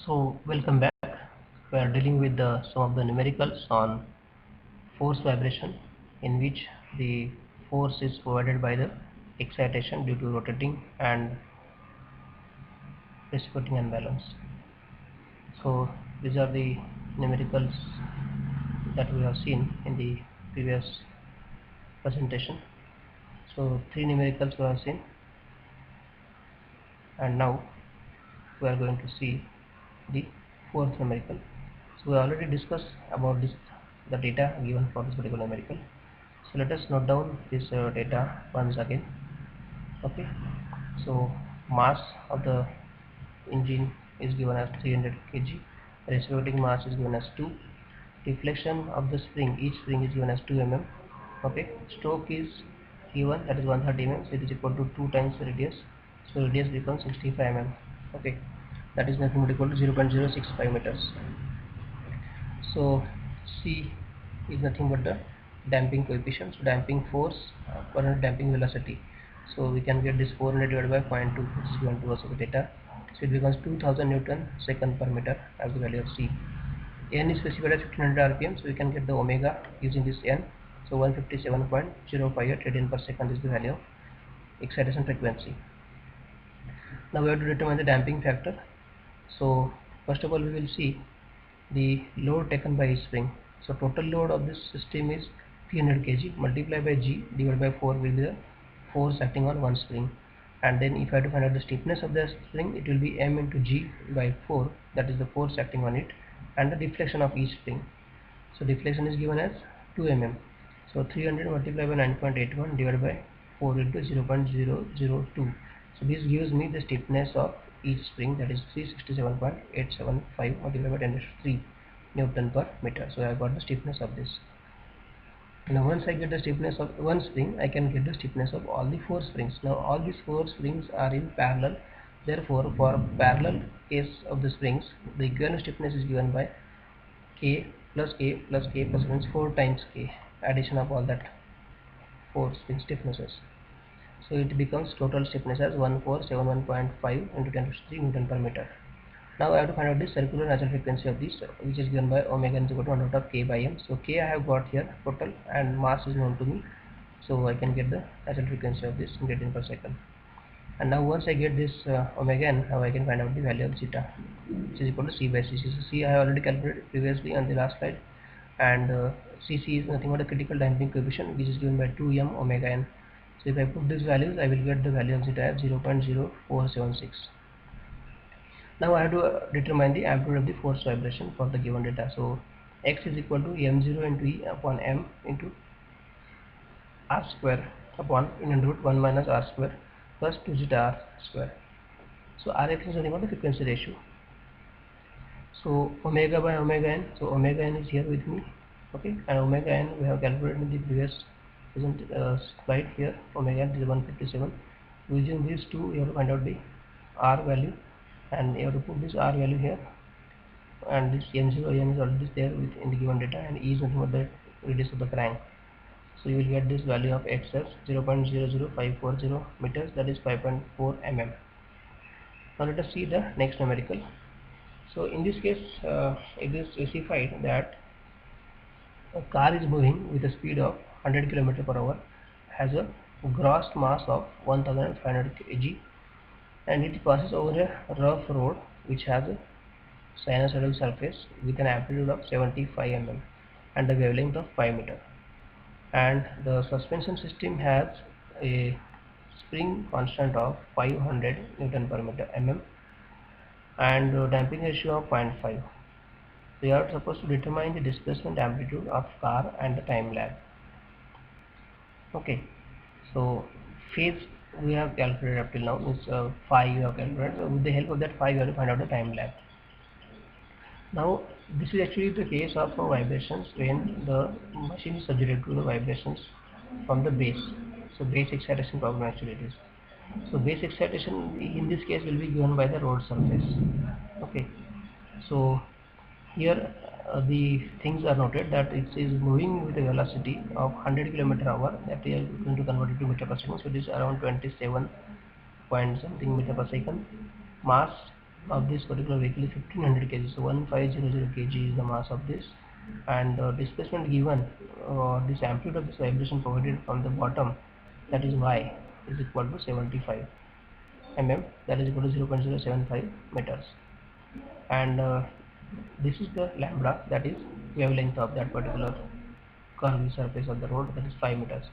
So welcome back. We are dealing with some of the numericals on force vibration, in which the force is provided by the excitation due to rotating and reciprocating imbalance. So these are the numericals that we have seen in the previous presentation. So three numericals we have seen, and now we are going to see the fourth numerical. So we already discussed about this, the data given for this particular numerical. So let us note down this data once again. Okay, so mass of the engine is given as 300 kg, reciprocating mass is given as 2, deflection of the spring, each spring is given as 2 mm. Okay, stroke is given, that is 130 mm, so it is equal to 2 times the radius, so radius becomes 65 mm. Okay, that is nothing but equal to 0.065 meters. So C is nothing but the damping coefficient, so damping force per unit damping velocity. So we can get this 400 divided by 0.2, which is given to us as the data. So it becomes 2000 Newton second per meter as the value of C. N is specified as 1500 rpm, so we can get the omega using this N. So 157.058 radian per second is the value of excitation frequency. Now we have to determine the damping factor. So first of all, we will see the load taken by each spring. So total load of this system is 300 kg multiplied by G divided by 4 will be the force acting on one spring. And then if I have to find out the stiffness of the spring, it will be M into G by 4, that is the force acting on it, and the deflection of each spring. So deflection is given as 2 mm. So 300 multiplied by 9.81 divided by 4 into 0.002. So this gives me the stiffness of each spring, that is 367.875 multiplied by 10 to 3 Newton per meter. So I got the stiffness of this. Now once I get the stiffness of one spring, I can get the stiffness of all the 4 springs. Now all these 4 springs are in parallel. Therefore, for parallel case of the springs, the equivalent stiffness is given by K plus K plus K plus means 4 times K, addition of all that 4 spring stiffnesses. So it becomes total stiffness as 1471.5 into 10 to 3 Newton per meter. Now I have to find out the circular natural frequency of this, which is given by omega is equal to 1 out of K by M. So K I have got here total, and mass is known to me, so I can get the natural frequency of this in radian per second. And now once I get this omega n, now I can find out the value of zeta, which is equal to C by Cc. So C I have already calculated previously on the last slide, and Cc is nothing but a critical damping coefficient, which is given by 2m omega n. So if I put these values, I will get the value of zeta as 0.0476. Now I have to determine the amplitude of the force vibration for the given data. So x is equal to m0 into E upon m into r square upon in under root 1 minus r square plus 2 zeta r square. So Rx is nothing but the frequency ratio. So omega by omega n. So omega n is here with me. Okay, and omega n we have calculated in the previous slide here. Omega n is 157. Using these two, we have to find out the r value, and you have to put this r value here, and this m0 n is already there in the given data, and E is nothing but the radius of the crank. So you will get this value of x as 0.00540 meters, that is 5.4 mm. Now let us see the next numerical. So in this case, it is specified that a car is moving with a speed of 100 km per hour, has a gross mass of 1500 kg, and it passes over a rough road which has a sinusoidal surface with an amplitude of 75 mm and a wavelength of 5 meter, and the suspension system has a spring constant of 500 Newton per meter mm and damping ratio of 0.5. We are supposed to determine the displacement amplitude of car and the time lag. Okay, so phase we have calculated up till now, is phi you have calculated. So with the help of that phi, you have to find out the time lag. Now this is actually the case of vibrations when the machine is subjected to the vibrations from the base. So base excitation problem actually it is. So base excitation in this case will be given by the road surface. Okay, so here the things are noted that it is moving with a velocity of 100 km/h, that we are going to convert it to meter per second. So this is around 27 point something meter per second. Mass of this particular vehicle is 1500 kg. So 1500 kg is the mass of this, and displacement given, this amplitude of this vibration provided from the bottom, that is y, is equal to 75 mm, that is equal to 0.075 meters. And this is the lambda, that is wavelength of that particular curvy surface of the road, that is 5 meters.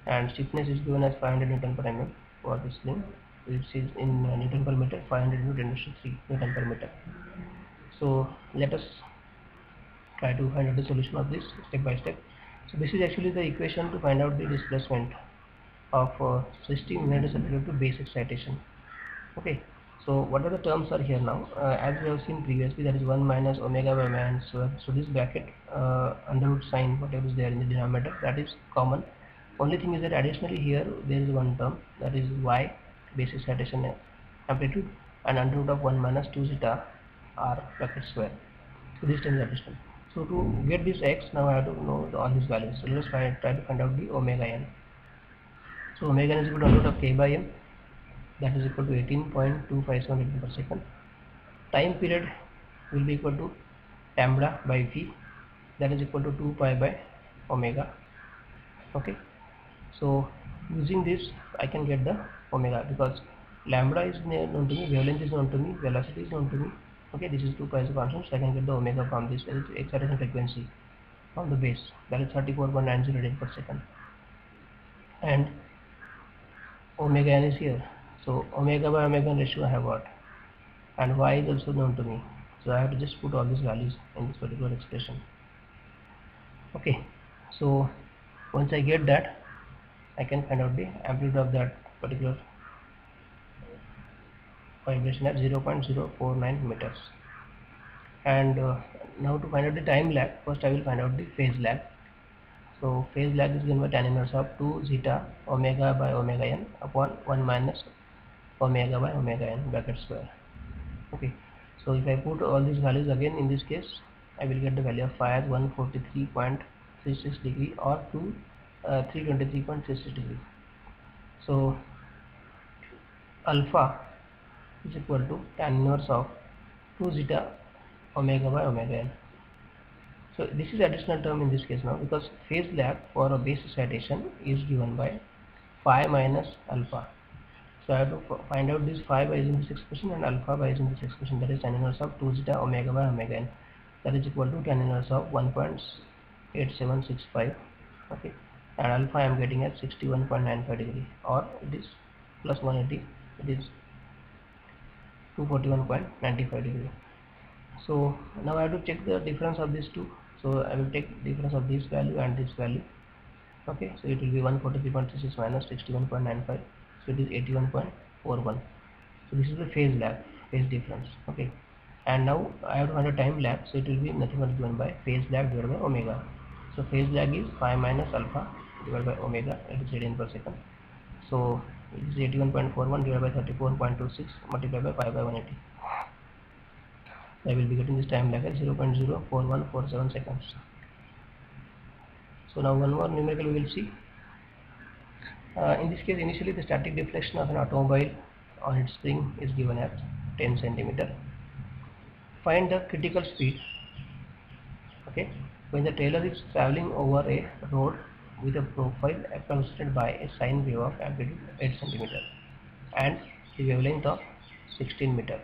And stiffness is given as 500 Newton per mm for this thing, which is in Newton per meter, 500 into 10⁻³ Newton per meter. So let us try to find out the solution of this step by step. So this is actually the equation to find out the displacement of system when it is subjected to base excitation. Okay, so what are the terms are here now? As we have seen previously, that is 1 minus omega by man square. So this bracket under root sign, whatever is there in the denominator, that is common. Only thing is that additionally here there is one term, that is y, base excitation amplitude, and under root of 1 minus 2 zeta r bracket square. So this term is additional. So to get this x, now I have to know all these values. So let us try to find out the omega n. So omega n is equal to under root of k by m, that is equal to 18.257 Newton per second. Time period will be equal to lambda by v, that is equal to 2 pi by omega. Okay, so using this I can get the omega, because lambda is known to me, wavelength is known to me, velocity is known to me. Okay, this is 2 pi is a constant, so I can get the omega from this, that is excitation frequency from the base, that is 34.90 radian per second. And omega n is here. So omega by omega ratio I have got, and y is also known to me. So I have to just put all these values in this particular expression. Okay, so once I get that, I can find out the amplitude of that particular vibration at 0.049 meters. And now to find out the time lag, first I will find out the phase lag. So phase lag is given by tan inverse of 2 zeta omega by omega n upon 1 minus omega by omega n bracket square. Okay, so if I put all these values again, in this case I will get the value of phi as 143.36 degree or to 323.36 degree. So alpha is equal to tan inverse of 2 zeta omega by omega n. So this is additional term in this case now, because phase lag for a base excitation is given by phi minus alpha. So I have to find out this phi by using this expression and alpha by using this expression, that is tan inverse of 2 zeta omega by omega n, that is equal to tan inverse of 1.8765. okay, and alpha I am getting at 61.95 degree, or it is plus 180, it is 241.95 degree. So now I have to check the difference of these two. So I will take difference of this value and this value. Okay, so it will be 143.36 minus 61.95, so it is 81.41. So this is the phase lag, phase difference. Okay, and now I have to find a time lag, so it will be nothing but given by phase lag divided by omega. So phase lag is phi minus alpha divided by omega, it is radian per second. So it is 81.41 divided by 34.26 multiplied by pi by 180. I will be getting this time lag as 0.04147 seconds. So now one more numerical we will see. In this case, initially the static deflection of an automobile on its spring is given at 10 centimeter. Find the critical speed. Okay, when the trailer is traveling over a road with a profile approximated by a sine wave of amplitude 8 centimeter and the wavelength of 16 meter.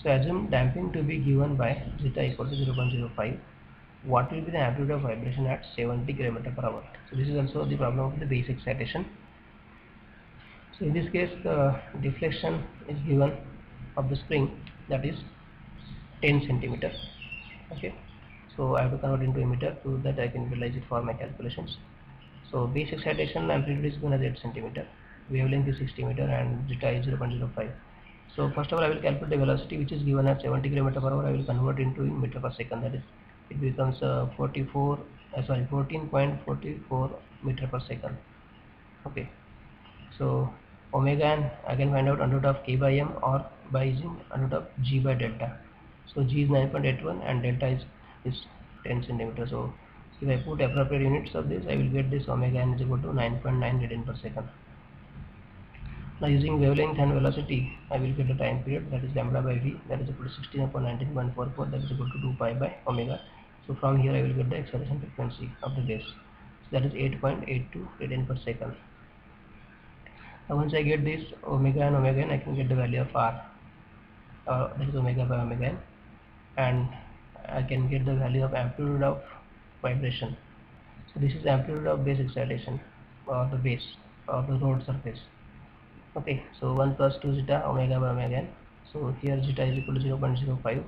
So assume damping to be given by zeta equal to 0.05. What will be the amplitude of vibration at 70 km per hour? So this is also the problem of the base excitation. So in this case, the deflection is given of the spring, that is 10 centimeter. Okay, so I have to convert into a meter so that I can utilize it for my calculations. So base excitation amplitude is given as 8 centimeter, wavelength is 60 meter, and zeta is 0.05. So first of all I will calculate the velocity, which is given at 70 km per hour. I will convert into meter per second, that is it becomes 14.44 meter per second. Okay, so omega n I can find out under root of k by m or by using under root of g by delta. So g is 9.81 and delta is 10 centimeter. So if I put appropriate units of this, I will get this omega n is equal to 9.9 radian per second. Now using wavelength and velocity, I will get the time period, that is lambda by v, that is equal to 16 upon 19.44, that is equal to 2 pi by omega. So from here I will get the acceleration frequency of the base, so that is 8.82 radian per second. Now once I get this omega and omega n, I can get the value of r, that is omega by omega n, and I can get the value of amplitude of vibration. So this is amplitude of base excitation, or the base, or the road surface. Okay, so 1 plus 2 zeta omega by omega n. So here zeta is equal to 0.05.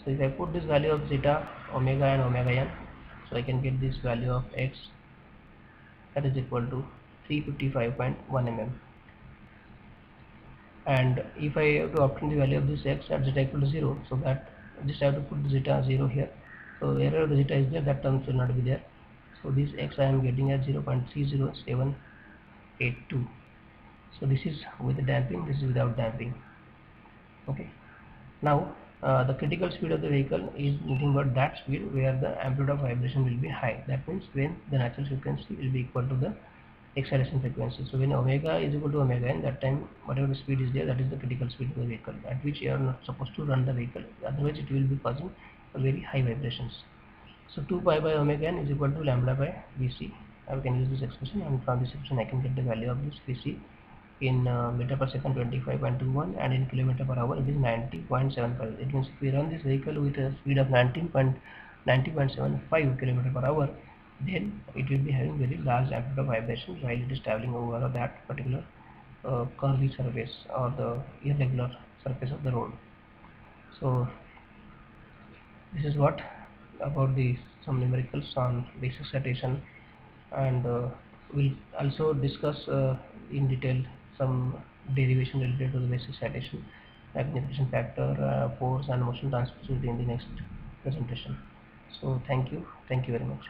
So if I put this value of zeta, omega and omega n, so I can get this value of x, that is equal to 355.1 mm. And if I have to obtain the value of this x at zeta equal to 0, so that just I have to put the zeta 0 here. So wherever the zeta is there, that term will not be there. So this x I am getting at 0.30782. So this is with damping, this is without damping. Okay. Now the critical speed of the vehicle is nothing but that speed where the amplitude of vibration will be high. That means when the natural frequency will be equal to the acceleration frequency. So when omega is equal to omega n, that time whatever the speed is there, that is the critical speed of the vehicle at which you are not supposed to run the vehicle, otherwise it will be causing very high vibrations. So 2 pi by omega n is equal to lambda by vc. I can use this expression, and from this expression I can get the value of this vc in meter per second 25.21, and in kilometer per hour it is 90.75. It means if we run this vehicle with a speed of 90.75 kilometer per hour, then it will be having very large amplitude of vibration while it is traveling over that particular curvy surface or the irregular surface of the road. So this is what about the some numericals on base excitation, and we'll also discuss in detail some derivation related to the base excitation, magnification factor, force and motion transfer in the next presentation. So thank you very much.